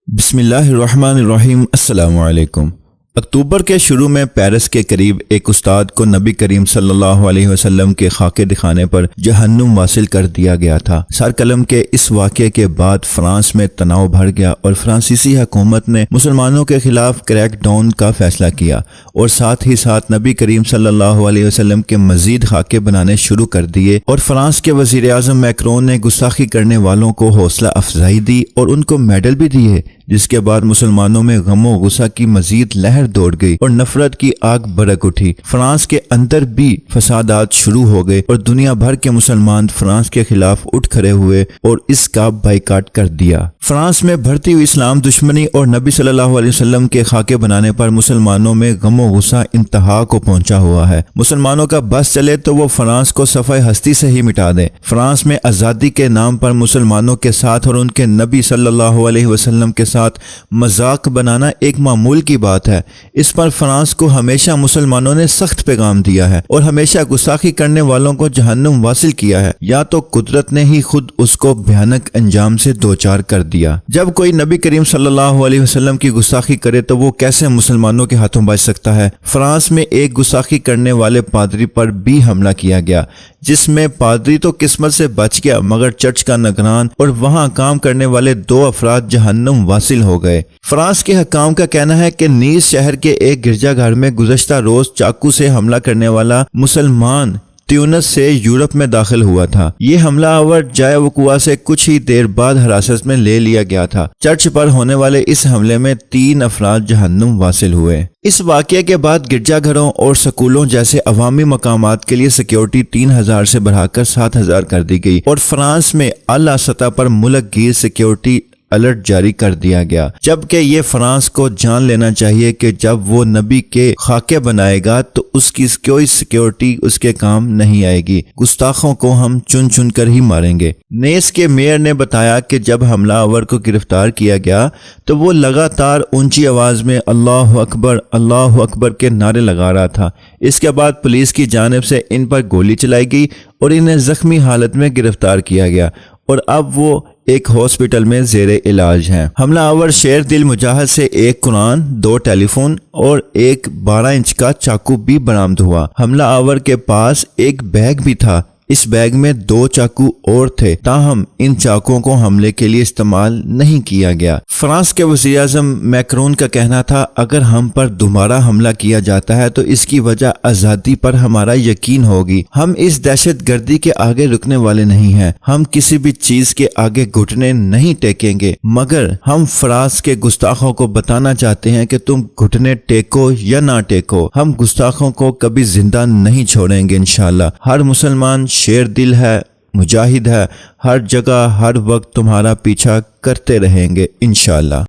بسم اللہ الرحمن الرحیم۔ السلام علیکم۔ اکتوبر کے شروع میں پیرس کے قریب ایک استاد کو نبی کریم صلی اللہ علیہ وسلم کے خاکے دکھانے پر جہنم واصل کر دیا گیا تھا۔ سر قلم کے اس واقعے کے بعد فرانس میں تناؤ بڑھ گیا اور فرانسیسی حکومت نے مسلمانوں کے خلاف کریک ڈاؤن کا فیصلہ کیا اور ساتھ ہی ساتھ نبی کریم صلی اللہ علیہ وسلم کے مزید خاکے بنانے شروع کر دیے، اور فرانس کے وزیر اعظم میکرون نے گستاخی کرنے والوں کو حوصلہ افزائی دی اور ان کو میڈل بھی دیے، جس کے بعد مسلمانوں میں غم و غصہ کی مزید لہر دوڑ گئی اور نفرت کی آگ بھڑک اٹھی۔ فرانس کے اندر بھی فسادات شروع ہو گئے اور دنیا بھر کے مسلمان فرانس کے خلاف اٹھ کھڑے ہوئے اور اس کا بائیکاٹ کر دیا۔ فرانس میں بڑھتی ہوئی اسلام دشمنی اور نبی صلی اللہ علیہ وسلم کے خاکے بنانے پر مسلمانوں میں غم و غصہ انتہا کو پہنچا ہوا ہے۔ مسلمانوں کا بس چلے تو وہ فرانس کو صفحہ ہستی سے ہی مٹا دیں۔ فرانس میں آزادی کے نام پر مسلمانوں کے ساتھ اور ان کے نبی صلی اللہ علیہ وسلم کے ساتھ مذاق بنانا ایک معمول کی بات ہے۔ اس پر فرانس کو ہمیشہ مسلمانوں نے سخت پیغام دیا ہے اور ہمیشہ گستاخی کرنے والوں کو جہنم واصل کیا ہے، یا تو قدرت نے ہی خود اس کو بھیانک انجام سے دوچار کر دیا۔ جب کوئی نبی کریم صلی اللہ علیہ وسلم کی گستاخی کرے تو وہ کیسے مسلمانوں کے ہاتھوں بچ سکتا ہے؟ فرانس میں ایک گستاخی کرنے والے پادری پر بھی حملہ کیا گیا، جس میں پادری تو قسمت سے بچ گیا مگر چرچ کا نگران اور وہاں کام کرنے والے 2 افراد جہنم واصل ہو گئے۔ فرانس کے حکام کا کہنا ہے کہ نیس شہر کے ایک گرجا گھر میں گزشتہ روز چاقو سے حملہ کرنے والا مسلمان تیونس سے یورپ میں داخل ہوا تھا۔ یہ حملہ آور جائے وقوع سے کچھ ہی دیر بعد حراست میں لے لیا گیا تھا۔ چرچ پر ہونے والے اس حملے میں 3 افراد جہنم واصل ہوئے۔ اس واقعے کے بعد گرجا گھروں اور سکولوں جیسے عوامی مقامات کے لیے سیکیورٹی 3000 سے بڑھا کر 7000 کر دی گئی اور فرانس میں اعلیٰ سطح پر ملک گیر سیکیورٹی الرٹ جاری کر دیا گیا، جبکہ یہ فرانس کو جان لینا چاہیے کہ جب وہ نبی کے خاکے بنائے گا تو اس کی کوئی سیکیورٹی اس کے کام نہیں آئے گی۔ گستاخوں کو ہم چن چن کر ہی ماریں گے۔ نیس کے میئر نے بتایا کہ جب حملہ آور کو گرفتار کیا گیا تو وہ لگاتار اونچی آواز میں اللہ اکبر کے نعرے لگا رہا تھا۔ اس کے بعد پولیس کی جانب سے ان پر گولی چلائی گئی اور انہیں زخمی حالت میں گرفتار کیا گیا اور اب وہ ایک ہاسپٹل میں زیر علاج ہیں۔ حملہ آور شیر دل مجاہد سے 1 قرآن، 2 ٹیلی فون اور ایک 12 انچ کا چاقو بھی برآمد ہوا۔ حملہ آور کے پاس ایک بیگ بھی تھا، اس بیگ میں 2 چاقو اور تھے، تاہم ان چاقوؤں کو حملے کے لیے استعمال نہیں کیا گیا۔ فرانس کے وزیر اعظم میکرون کا کہنا تھا، اگر ہم پر دوبارہ حملہ کیا جاتا ہے تو اس کی وجہ آزادی پر ہمارا یقین ہوگی۔ ہم اس دہشت گردی کے آگے رکنے والے نہیں ہیں، ہم کسی بھی چیز کے آگے گھٹنے نہیں ٹیکیں گے، مگر ہم فرانس کے گستاخوں کو بتانا چاہتے ہیں کہ تم گھٹنے ٹیکو یا نہ ٹیکو، ہم گستاخوں کو کبھی زندہ نہیں چھوڑیں گے انشاءاللہ۔ ہر مسلمان شیر دل ہے، مجاہد ہے، ہر جگہ ہر وقت تمہارا پیچھا کرتے رہیں گے انشاءاللہ۔